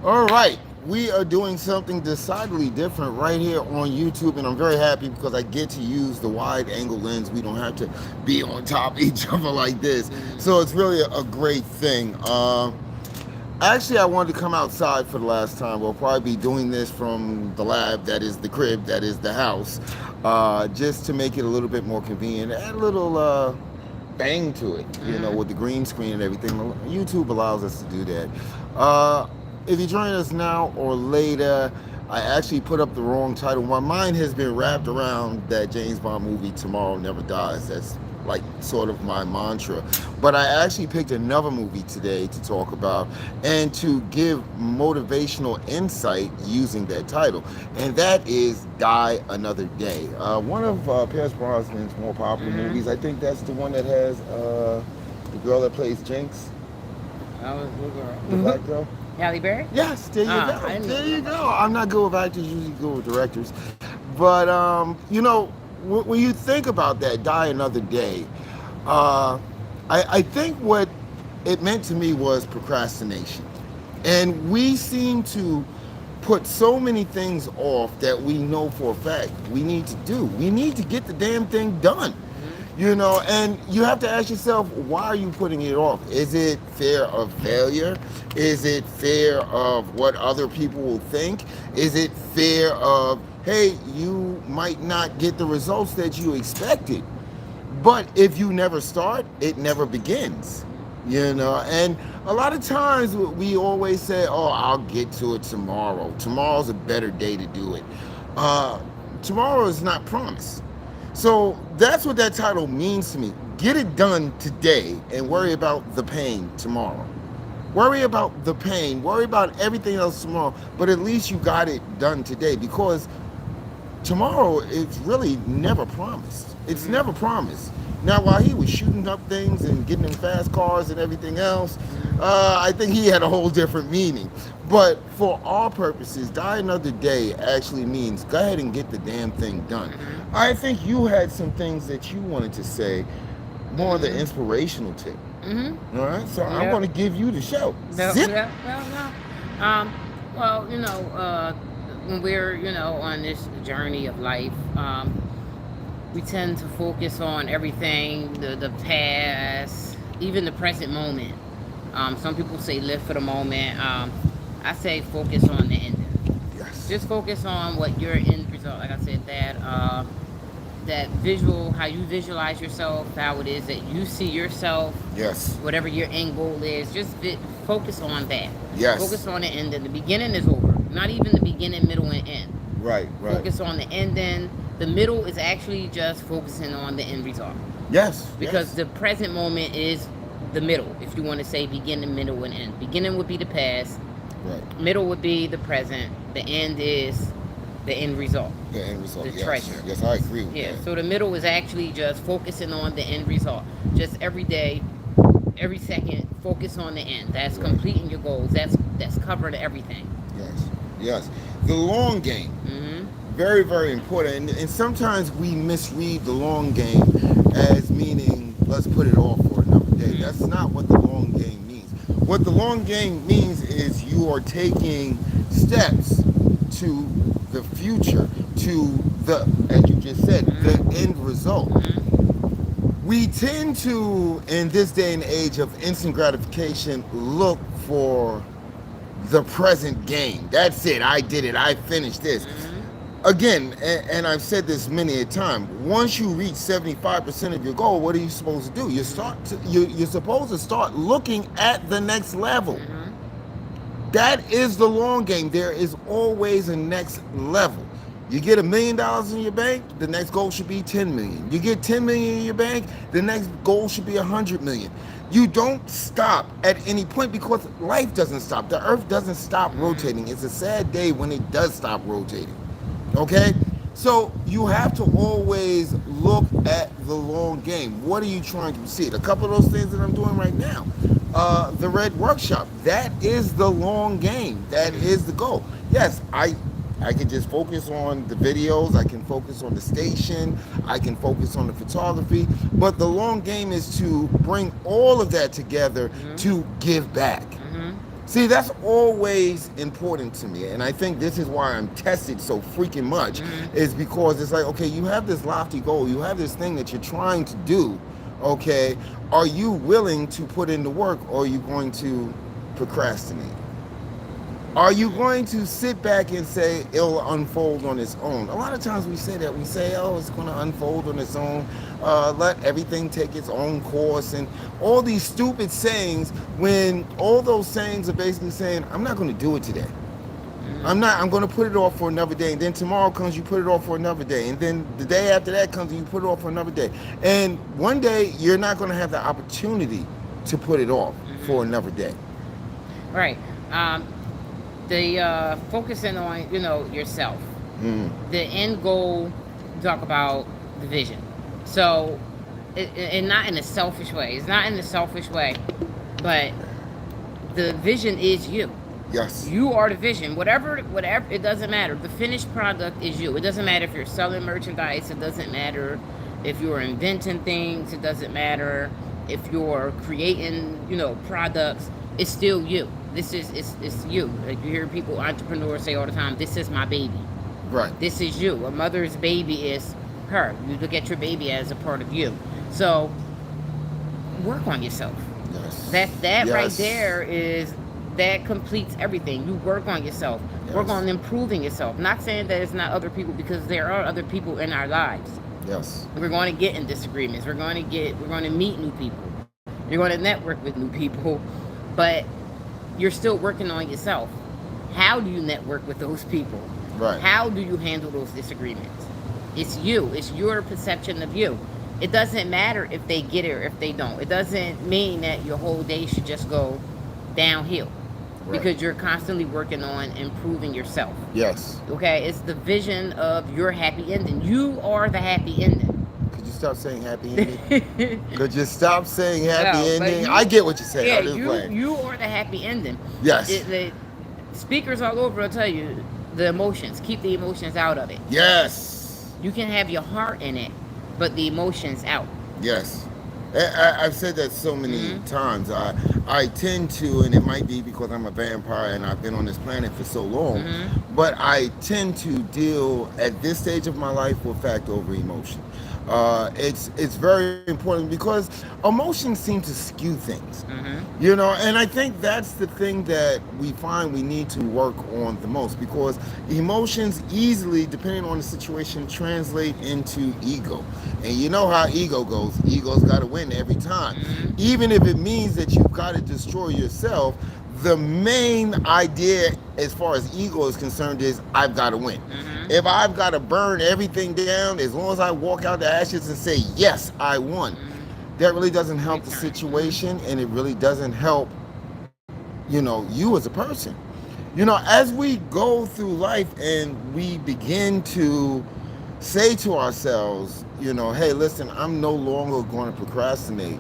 All right, we are doing something decidedly different right here on YouTube, and I'm very happy because I get to use the wide angle lens. We don't have to be on top of each other like this, so it's really a great thing. Actually, I wanted to come outside for the last time. We'll probably be doing this from the lab, that is the crib, that is the house, just to make it a little bit more convenient, add a little bang to it, with the green screen and everything. YouTube allows us to do that. If you join us now or later, I actually put up the wrong title. My mind has been wrapped around that James Bond movie, Tomorrow Never Dies. That's like sort of my mantra. But I actually picked another movie today to talk about and to give motivational insight using that title. And that is Die Another Day. One of Pierce Brosnan's more popular movies. I think that's the one that has the girl that plays Jinx. I was the girl. The black girl? Halle Berry? Yes, there you go. There you go. I'm not good with actors, usually good with directors. But, when you think about that, Die Another Day, I think what it meant to me was procrastination. And we seem to put so many things off that we know for a fact we need to do. We need to get the damn thing done. And you have to ask yourself, why are you putting it off? Is it fear of failure? Is it fear of what other people will think? Is it fear of, hey, you might not get the results that you expected? But if you never start, it never begins. And a lot of times we always say, oh, I'll get to it tomorrow. Tomorrow's a better day to do it. Tomorrow is not promised. So that's what that title means to me. Get it done today and worry about the pain tomorrow. Worry about the pain, worry about everything else tomorrow, but at least you got it done today, because tomorrow is really never promised. It's never promised. Now, while he was shooting up things and getting in fast cars and everything else, I think he had a whole different meaning. But for our purposes, Die Another Day actually means go ahead and get the damn thing done. I think you had some things that you wanted to say, more of the inspirational tip. All right, so I'm going to give you the show. Zip. When we're, on this journey of life, we tend to focus on everything, the past, even the present moment. Some people say live for the moment. I say focus on the ending. Yes. Just focus on what your end result, like I said, that visual, how you visualize yourself, how it is that you see yourself. Yes. Whatever your end goal is, just focus on that. Yes. Focus on the ending. The beginning is over. Not even the beginning, middle, and end. Right. Focus on the ending. The middle is actually just focusing on the end result. Yes. Because the present moment is the middle, if you want to say beginning, middle, and end. Beginning would be the past. Right. Middle would be the present. The end is the end result. The end result. The treasure. Yes, I agree with that. Yeah, so the middle is actually just focusing on the end result. Just every day, every second, focus on the end. That's completing your goals. That's covering everything. Yes. The long game. Very, very important. And sometimes we misread the long game as meaning, let's put it off for another day. That's not what the long game means. What the long game means is you are taking steps to the future, to the, as you just said, the end result. We tend to, in this day and age of instant gratification, look for the present game. That's it. I did it. I finished this. Again, and I've said this many a time, once you reach 75% of your goal, what are you supposed to do? You're supposed to start looking at the next level. That is the long game. There is always a next level. You get $1 million in your bank, the next goal should be 10 million. You get 10 million in your bank, the next goal should be 100 million. You don't stop at any point, because life doesn't stop. The earth doesn't stop rotating. It's a sad day when it does stop rotating. Okay? So you have to always look at the long game. What are you trying to see? A couple of those things that I'm doing right now. The Red Workshop, that is the long game. That is the goal. Yes, I can just focus on the videos, I can focus on the station, I can focus on the photography, but the long game is to bring all of that together to give back. See, that's always important to me. And I think this is why I'm tested so freaking much, Mm-hmm. is because it's like, okay, you have this lofty goal, you have this thing that you're trying to do, okay? Are you willing to put in the work, or are you going to procrastinate? Are you going to sit back and say it'll unfold on its own? A lot of times we say that. We say, oh, it's going to unfold on its own. Let everything take its own course. And all these stupid sayings, when all those sayings are basically saying, I'm not going to do it today. I'm going to put it off for another day. And then tomorrow comes, you put it off for another day. And then the day after that comes, and you put it off for another day. And one day, you're not going to have the opportunity to put it off for another day. Right. The focusing on, yourself. Mm. The end goal, talk about the vision. So, and not in a selfish way. It's not in a selfish way, but the vision is you. Yes. You are the vision. Whatever, it doesn't matter. The finished product is you. It doesn't matter if you're selling merchandise. It doesn't matter if you're inventing things. It doesn't matter if you're creating, products. It's still you. It's you. Like you hear people, entrepreneurs say all the time, this is my baby. Right. This is you. A mother's baby is her. You look at your baby as a part of you. So work on yourself. Yes. That Yes. right there that completes everything. You work on yourself. Yes. Work on improving yourself. Not saying that it's not other people, because there are other people in our lives. Yes. We're going to get in disagreements. We're going to meet new people. You're going to network with new people, but you're still working on yourself. How do you network with those people? Right. How do you handle those disagreements? It's you. It's your perception of you. It doesn't matter if they get it or if they don't. It doesn't mean that your whole day should just go downhill. Right. Because you're constantly working on improving yourself. Yes. Okay? It's the vision of your happy ending. You are the happy ending. Could you stop saying happy ending? Could you stop saying happy No, but ending? you- I get what you're saying. Yeah, I'm just playing. you are the happy ending. Yes. The speakers all over will tell you the emotions. Keep the emotions out of it. Yes. You can have your heart in it, but the emotions out. Yes. I've said that so many Mhm. times. I tend to, and it might be because I'm a vampire and I've been on this planet for so long, Mhm. but I tend to deal at this stage of my life with fact over emotion. It's very important because emotions seem to skew things. Mm-hmm. And I think that's the thing that we find we need to work on the most, because emotions easily, depending on the situation, translate into ego. And you know how ego goes. Ego's got to win every time. Mhm. Even if it means that you've got to destroy yourself, the main idea as far as ego is concerned is I've got to win. Mhm. If I've got to burn everything down, as long as I walk out the ashes and say, yes, I won, that really doesn't help the situation, and it really doesn't help, you as a person. As we go through life and we begin to say to ourselves, hey, listen, I'm no longer going to procrastinate.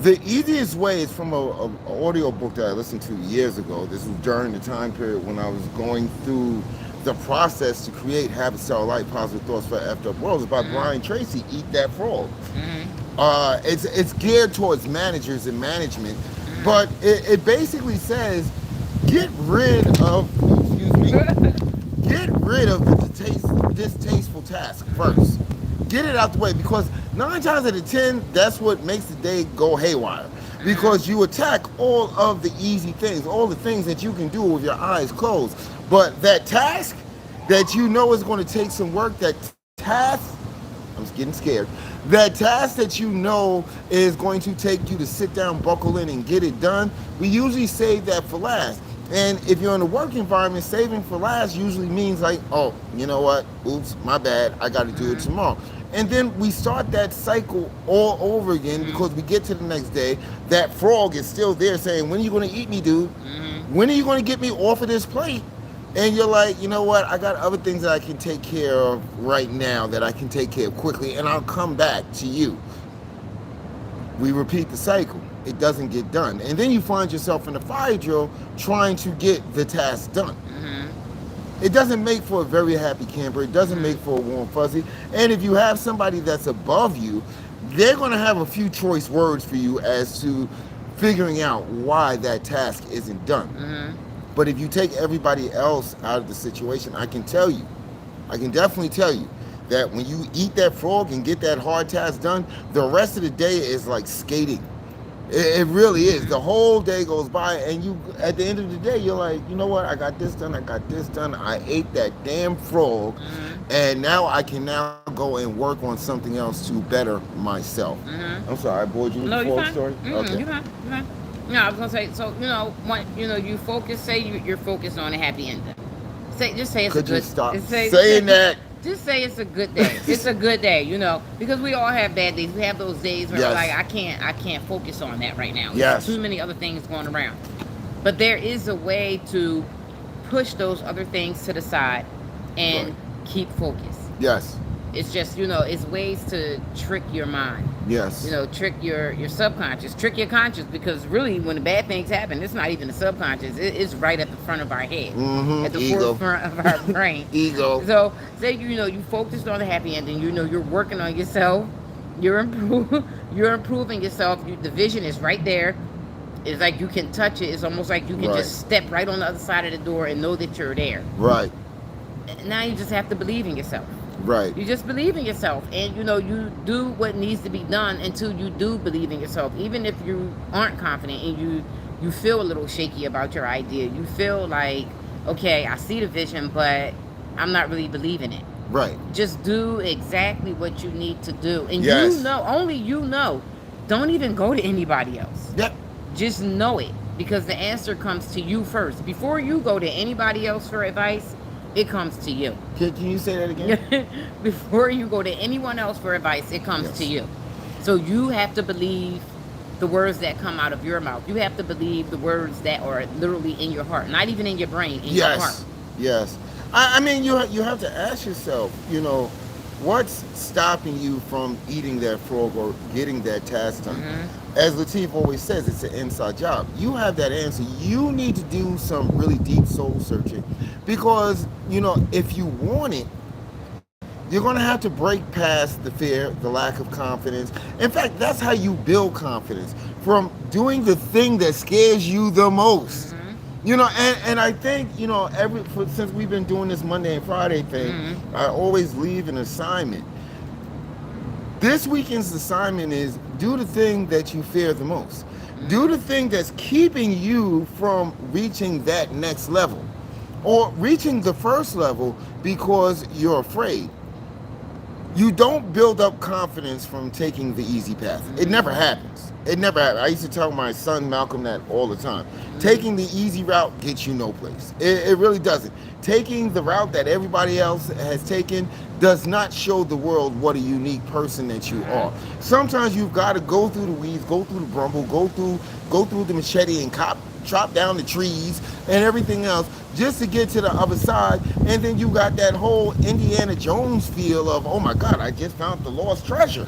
The easiest way is from a audio book that I listened to years ago. This was during the time period when I was going through the process to create Habit Cell Life, Positive Thoughts for Effed Up World. It's by Brian Tracy, Eat That Frog. It's geared towards managers and management, but it basically says get rid of the distasteful task first. Get it out the way, because 9 times out of 10, that's what makes the day go haywire. Because you attack all of the easy things, all the things that you can do with your eyes closed. But that task that is going to take some work, that task, I'm getting scared, that task that is going to take you to sit down, buckle in, and get it done, we usually save that for last. And if you're in a work environment, saving for last usually means like, oh, you know what? Oops, my bad. I got to do it tomorrow. And then we start that cycle all over again, because we get to the next day. That frog is still there saying, when are you going to eat me, dude? When are you going to get me off of this plate? And you're like, you know what? I got other things that I can take care of right now, that I can take care of quickly, and I'll come back to you. We repeat the cycle. It doesn't get done. And then you find yourself in a fire drill trying to get the task done. It doesn't make for a very happy camper. It doesn't make for a warm fuzzy. And if you have somebody that's above you, they're going to have a few choice words for you as to figuring out why that task isn't done. Mhm. But if you take everybody else out of the situation, I can definitely tell you that when you eat that frog and get that hard task done, the rest of the day is like skating. It really is. The Mhm. whole day goes by, and you, at the end of the day, you're like, you know what? I got this done. I got this done. I ate that damn frog, Mhm. and now I can now go and work on something else to better myself. Mhm. I'm sorry, I bored you with the No, you frog fine. story. Mm, Okay. you fine. You fine. No, I was gonna say. So what you focus. Say you're focused on a happy ending. Just say it's a Could you good. stop Say saying that? just say it's a good day. It's a good day. Because we all have bad days. We have those days where we're like, Yes. I can't focus on that right now. There's Yes. too many other things going around. But there is a way to push those other things to the side and Right. keep focus. Yes. It's just, it's ways to trick your mind. Yes. Trick your subconscious, trick your conscious, because really when the bad things happen, it's not even the subconscious. It's right at the front of our head, Mm-hmm. at the Ego. forefront of our brain. Ego. So say you focused on the happy ending. You're working on yourself. You're improving yourself. The vision is right there. It's like you can touch it. It's almost like you can Right. just step right on the other side of the door and know that you're there. Right. Now you just have to believe in yourself. Right. You just believe in yourself, and you do what needs to be done until you do believe in yourself. Even if you aren't confident and you feel a little shaky about your idea, you feel like, okay, I see the vision, but I'm not really believing it. Right. Just do exactly what you need to do, and Yes. only you know. Don't even go to anybody else. Yep. Just know it, because the answer comes to you first. Before you go to anybody else for advice, it comes to you. Can you say that again? Before you go to anyone else for advice, it comes Yes. to you. So you have to believe the words that come out of your mouth. You have to believe the words that are literally in your heart, not even in your brain, in your heart. Yes. Yes. I mean, you have to ask yourself, what's stopping you from eating that frog or getting that task done? Mm-hmm. As Latif always says, it's an inside job. You have that answer. You need to do some really deep soul searching because, if you want it, you're going to have to break past the fear, the lack of confidence. In fact, that's how you build confidence, from doing the thing that scares you the most. Mm-hmm. And I think, since we've been doing this Monday and Friday thing, Mm-hmm. I always leave an assignment. This weekend's assignment is do the thing that you fear the most. Do the thing that's keeping you from reaching that next level or reaching the first level because you're afraid. You don't build up confidence from taking the easy path. It never happens. It never happens. I used to tell my son Malcolm that all the time. Taking the easy route gets you no place. It really doesn't. Taking the route that everybody else has taken does not show the world what a unique person that you are. Sometimes you've got to go through the weeds, go through the brumble, go through the machete and chop down the trees and everything else just to get to the other side. And then you got that whole Indiana Jones feel of, oh my God, I just found the lost treasure.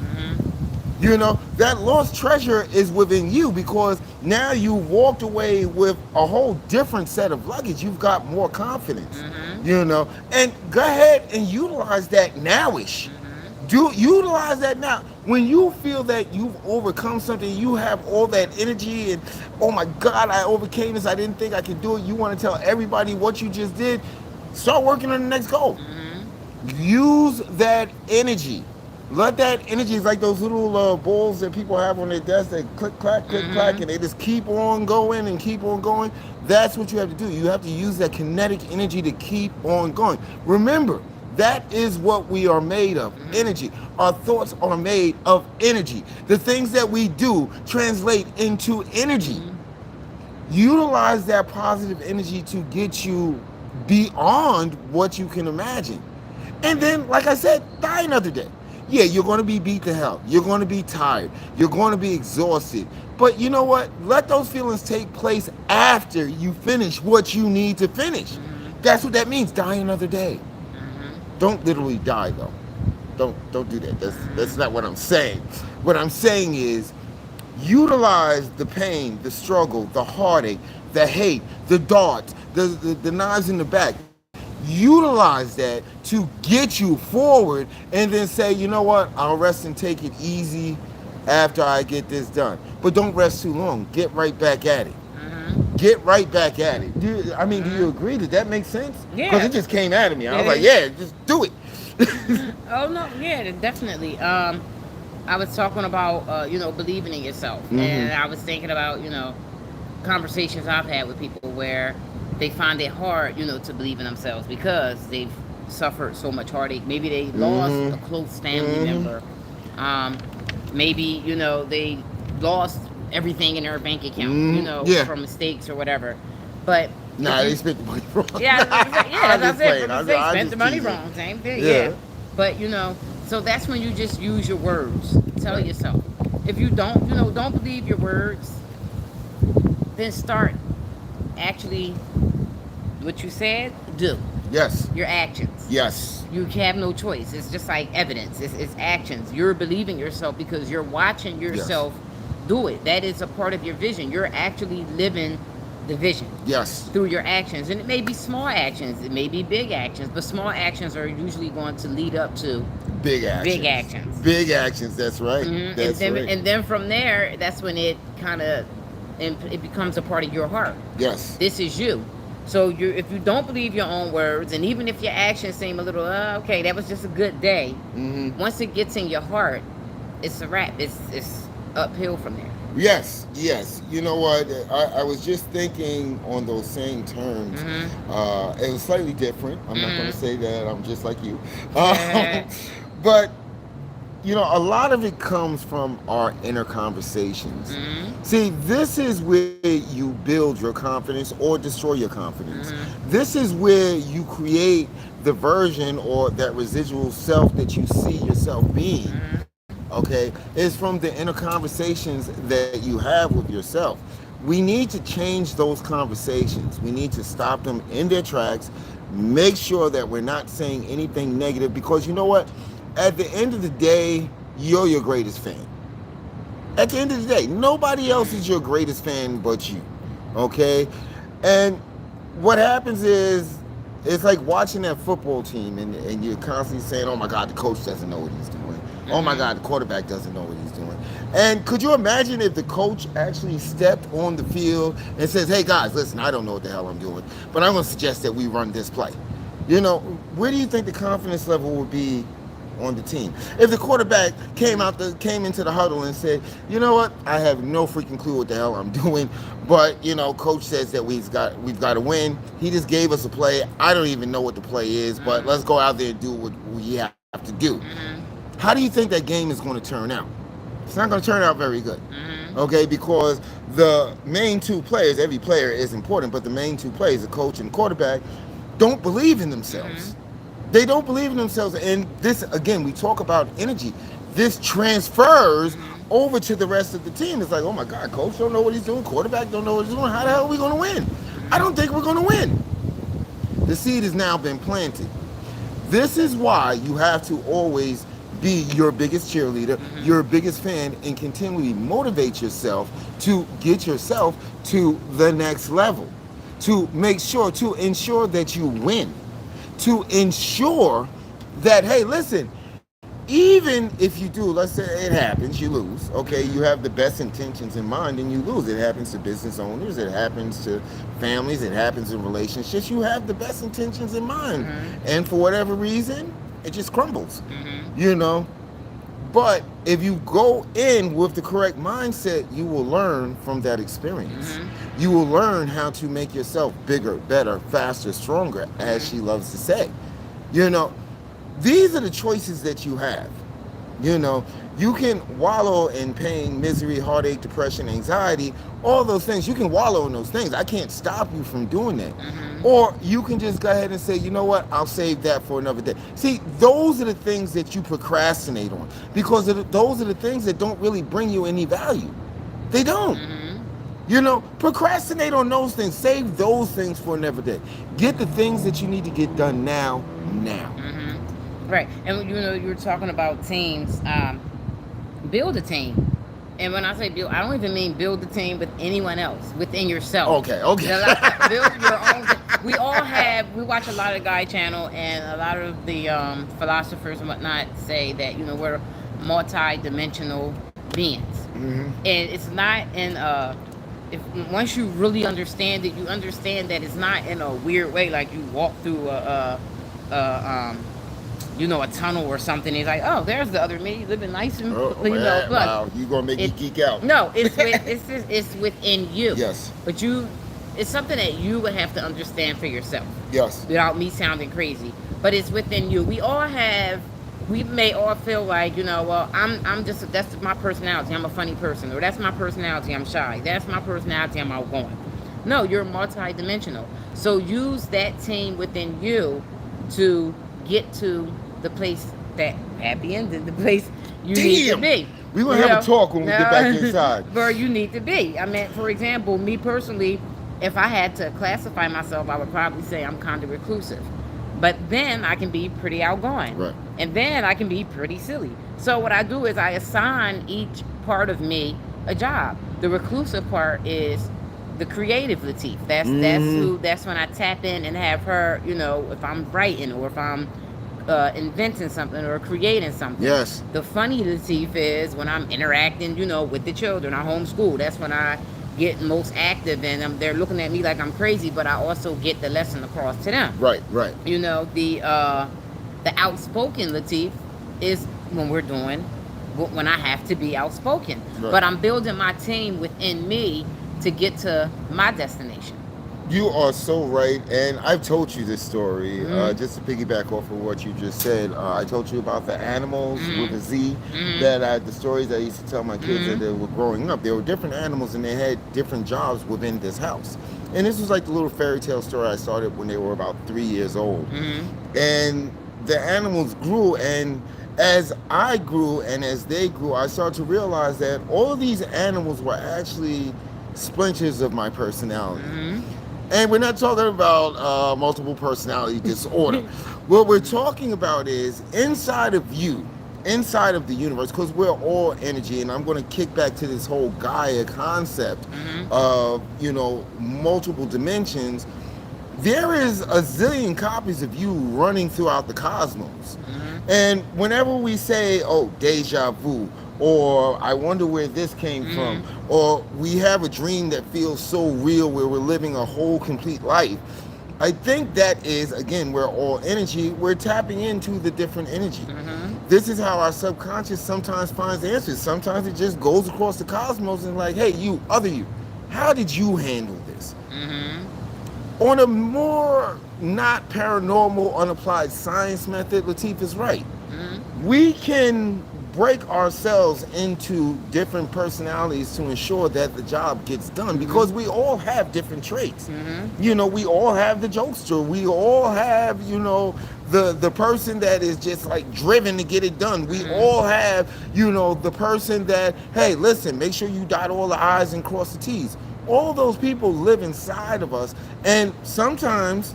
That lost treasure is within you because now you walked away with a whole different set of luggage. You've got more confidence, and go ahead and utilize that nowish. Do utilize that now. When you feel that you've overcome something, you have all that energy and, oh my God, I overcame this. I didn't think I could do it. You want to tell everybody what you just did. Start working on the next goal. Use that energy. Let that energy, is like those little balls that people have on their desk that click, clack, and they just keep on going and keep on going. That's what you have to do. You have to use that kinetic energy to keep on going. Remember, that is what we are made of, energy. Our thoughts are made of energy. The things that we do translate into energy. Utilize that positive energy to get you beyond what you can imagine. And then, like I said, die another day. Yeah, you're going to be beat to hell. You're going to be tired. You're going to be exhausted. But you know what? Let those feelings take place after you finish what you need to finish. That's what that means. Die another day. Don't literally die though. Don't do that. That's not what I'm saying. What I'm saying is utilize the pain, the struggle, the heartache, the hate, the darts, the knives in the back. Utilize that to get you forward and then say, you know what, I'll rest and take it easy after I get this done. But don't rest too long. Get right back at it. Mm-hmm. Get right back at it. Do you Mm-hmm. agree? Did that make sense? Because Yeah. it just came out of me. I was like, It, yeah, just do it. oh no, yeah, definitely. I was talking about believing in yourself, Hmm. and I was thinking about conversations I've had with people where they find it hard to believe in themselves because they've suffered so much heartache. Maybe they lost Hmm. a close family Hmm. member. Um, Maybe they lost everything in their bank account, Yeah. from mistakes or whatever. But if Nah, they you spent the money wrong. yeah, I'm that's just it. playing. For the I'm, sake, I'm spent the just money teasing. wrong. Same thing. Yeah. Yeah. But so that's when you just use your words. Tell Right. yourself. If you don't believe your words, then start actually what you said. Do Yes. your actions. Yes. You have no choice. It's just like evidence. It's actions. You're believing yourself because you're watching Yes. yourself do it. That is a part of your vision. You're actually living the vision Yes. through your actions. And it may be small actions, it may be big actions, but small actions are usually going to lead up to Big actions. big actions. Big actions. That's right. And That's then right. and then from there, that's when it becomes a part of your heart. Yes. This is you. So if you don't believe your own words, and even if your actions seem a little okay, that was just a good day. Hmm. Once it gets in your heart, it's a wrap. It's uphill from there. Yes. Yes. You know what? I was just thinking on those same terms. Mm-hmm. It was slightly different. I'm not going to Mm-hmm. say that I'm just like you. Yeah. But a lot of it comes from our inner conversations. Mm-hmm. See, this is where you build your confidence or destroy your confidence. Mm-hmm. This is where you create the version or that residual self that you see yourself being. Mm-hmm. Okay? It's from the inner conversations that you have with yourself. We need to change those conversations. We need to stop them in their tracks, make sure that we're not saying anything negative because you know what? At the end of the day, you're your greatest fan. At the end of the day, nobody else is your greatest fan but you. Okay? And what happens is, it's like watching that football team and you're constantly saying, oh my God, the coach doesn't know what he's doing. Oh my God, the quarterback doesn't know what he's doing. And could you imagine if the coach actually stepped on the field and says, hey guys, listen, I don't know what the hell I'm doing, but I'm going to suggest that we run this play. Where do you think the confidence level would be on the team? If the quarterback came into the huddle and said, you know what, I have no freaking clue what the hell I'm doing, but coach says that we've got to win. He just gave us a play. I don't even know what the play is, but let's go out there and do what we have to do. Mm-hmm. How do you think that game is going to turn out? It's not going to turn out very good. Mm-hmm. Okay, because the main two players, every player is important, but the main two players, the coach and the quarterback, don't believe in themselves. Mm-hmm. They don't believe in themselves. And this, again, we talk about energy. This transfers over to the rest of the team. It's like, oh my God, coach don't know what he's doing. Quarterback don't know what he's doing. How the hell are we going to win? I don't think we're going to win. The seed has now been planted. This is why you have to always be your biggest cheerleader, your biggest fan, and continually motivate yourself to get yourself to the next level, to ensure that you win, to ensure that, hey, listen, even if you do, let's say it happens, you lose, okay, you have the best intentions in mind and you lose. It happens to business owners, it happens to families, it happens in relationships. You have the best intentions in mind. And for whatever reason, it just crumbles, But if you go in with the correct mindset, you will learn from that experience. You will learn how to make yourself bigger, better, faster, stronger, as she loves to say. These are the choices that you have. You can wallow in pain, misery, heartache, depression, anxiety, all those things. You can wallow in those things. I can't stop you from doing that. Or you can just go ahead and say, you know what, I'll save that for another day. See, those are the things that you procrastinate on because those are the things that don't really bring you any value. They don't. Procrastinate on those things. Save those things for another day. Get the things that you need to get done now. Right. And you were talking about teams. Build a team. And when I say build, I don't even mean build the team with anyone else, within yourself. Okay. Build your own. We watch a lot of Guy Channel, and a lot of the philosophers and whatnot say that we're multi-dimensional beings. Hmm. And it's not in if once you really understand it, you understand that it's not in a weird way, like you walk through a a tunnel or something. It's like, oh, there's the other me living nice and Oh, look. wow, you gonna make me It geek out. no, it's within you. Yes. But it's something that you would have to understand for yourself Yes. without me sounding crazy. But it's within you. We may all feel like, well, I'm just, that's my personality. I'm a funny person, or that's my personality. I'm shy. That's my personality. I'm outgoing. No, you're multi-dimensional. So use that team within you to get to the place that happy ending, the place you need to be. We gonna have a talk when we get back inside. Where you need to be. I mean, for example, me personally, if I had to classify myself, I would probably say I'm kind of reclusive. But then I can be pretty outgoing. Right. And then I can be pretty silly. So what I do is I assign each part of me a job. The reclusive part is the creative Latif. That's when I tap in and have her, if I'm writing or if I'm inventing something or creating something. Yes. The funny Latif is when I'm interacting, with the children. I homeschool. That's when I get most active, and they're looking at me like I'm crazy, but I also get the lesson across to them. Right. Right. The outspoken Latif is when when I have to be outspoken. Right. But I'm building my team within me to get to my destination. You are so right, and I've told you this story just to piggyback off of what you just said. I told you about the animals with a Z. The stories that I used to tell my kids that they were growing up. There were different animals, and they had different jobs within this house. And this was like the little fairy tale story I started when they were about 3 years old. And the animals grew, and as I grew and as they grew, I started to realize that all of these animals were actually splinters of my personality. And we're not talking about multiple personality disorder. What we're talking about is inside of you, inside of the universe, because we're all energy, and I'm going to kick back to this whole Gaia concept of, multiple dimensions. There is a zillion copies of you running throughout the cosmos. And whenever we say, oh, deja vu, or I wonder where this came from, or we have a dream that feels so real where we're living a whole complete life, I think that is, again, we're all energy. We're tapping into the different energy. This is how our subconscious sometimes finds answers. Sometimes it just goes across the cosmos and like, hey, you, other you, how did you handle this? On a more not paranormal, unapplied science method, Latif is right. We can break ourselves into different personalities to ensure that the job gets done, because we all have different traits. We all have the jokester. We all have, the person that is just like driven to get it done. We all have, the person that, hey, listen, make sure you dot all the I's and cross the T's. All those people live inside of us, and sometimes,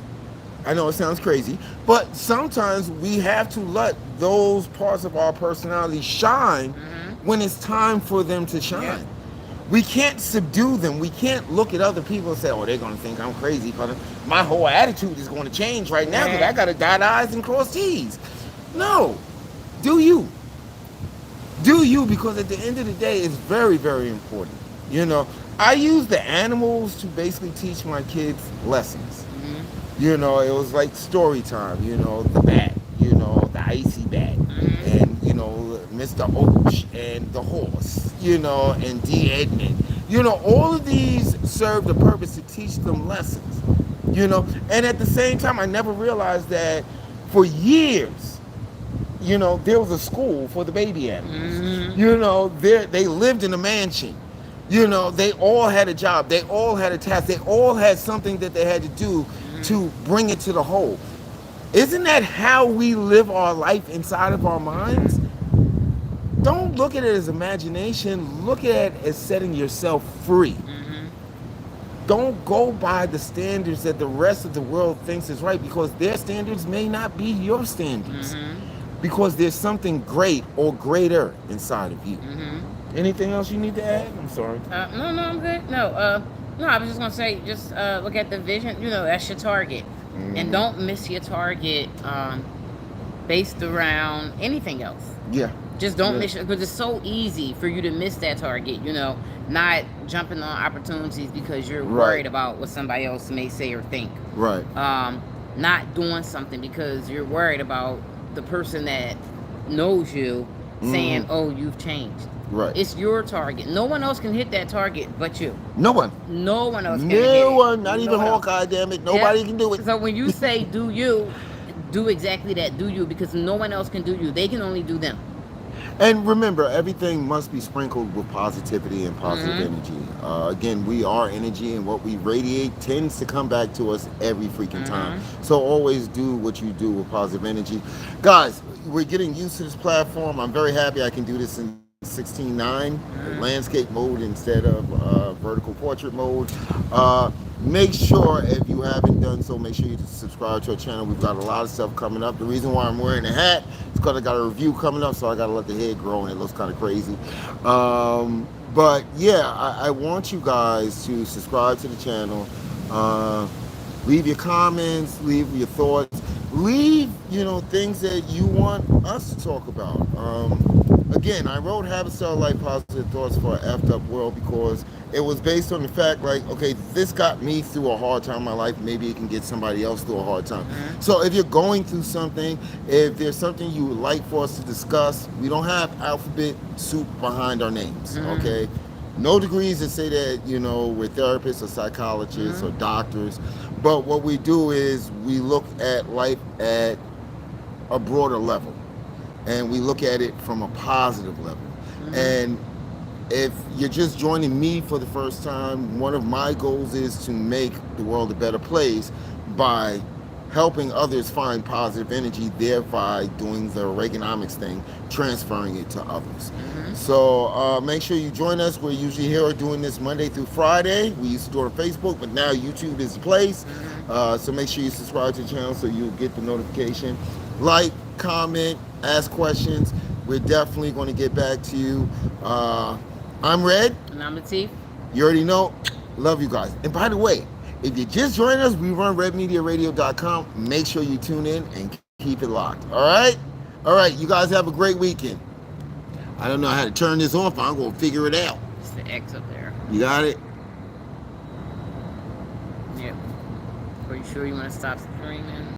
I know it sounds crazy, but sometimes we have to let those parts of our personality shine when it's time for them to shine. Yeah. We can't subdue them. We can't look at other people and say, oh, they're going to think I'm crazy because my whole attitude is going to change right now because I got to dot I's and cross T's. No. Do you. Do you, because at the end of the day, it's very, very important. I use the animals to basically teach my kids lessons. It was like story time, the bat, the icy bat, and, Mr. Oach and the horse, and D. Edmund. All of these serve the purpose to teach them lessons, and at the same time, I never realized that for years, there was a school for the baby animals. They lived in a mansion. They all had a job. They all had a task. They all had something that they had to do to bring it to the whole. Isn't that how we live our life inside of our minds? Don't look at it as imagination. Look at it as setting yourself free. Don't go by the standards that the rest of the world thinks is right, because their standards may not be your standards. Because there's something great or greater inside of you. Anything else you need to add? I'm sorry. No, I'm good. No, I was just gonna say, just look at the vision. That's your target, and don't miss your target based around anything else. Yeah. Just don't Yeah. miss it, because it's so easy for you to miss that target, you know, not jumping on opportunities because you're Right. worried about what somebody else may say or think. Right. Not doing something because you're worried about the person that knows you saying, oh, you've changed. Right. It's your target. No one else can hit that target but you. No one. No one else can hit No it. one. Not No even one else. Hawkeye. Damn it. Nobody Yep. can do it. So when you say do you, do exactly that. Do you, because no one else can do you. They can only do them. And remember, everything must be sprinkled with positivity and positive energy. Again, we are energy, and what we radiate tends to come back to us every freaking time. So always do what you do with positive energy. Guys, we're getting used to this platform. I'm very happy I can do this in 16:9 landscape mode instead of vertical portrait mode. Make sure, if you haven't done so, make sure you subscribe to our channel. We've got a lot of stuff coming up. The reason why I'm wearing a hat is because I got a review coming up, so I got to let the hair grow, and it looks kind of crazy. But yeah, I want you guys to subscribe to the channel. Leave your comments, leave your thoughts, leave, you know, things that you want us to talk about. Again, I wrote Habit Cell Life Positive Thoughts for an effed up world because it was based on the fact, like, okay, this got me through a hard time in my life, maybe it can get somebody else through a hard time. So if you're going through something, if there's something you would like for us to discuss, we don't have alphabet soup behind our names, okay? No degrees that say that, you know, we're therapists or psychologists or doctors, but what we do is we look at life at a broader level, and we look at it from a positive level. And if you're just joining me for the first time, one of my goals is to make the world a better place by helping others find positive energy, thereby doing the Reaganomics thing, transferring it to others. So make sure you join us. We're usually here doing this Monday through Friday. We used to do it on Facebook, but now YouTube is the place. So make sure you subscribe to the channel so you'll get the notification. Like, comment, ask questions. We're definitely going to get back to you. I'm Red. And I'm Latif. You already know. Love you guys. And by the way, if you just joined us, we run redmediaradio.com. Make sure you tune in and keep it locked. All right? All right. You guys have a great weekend. I don't know how to turn this off. I'm going to figure it out. It's the X up there. You got it? Yep. Are you sure you want to stop screaming?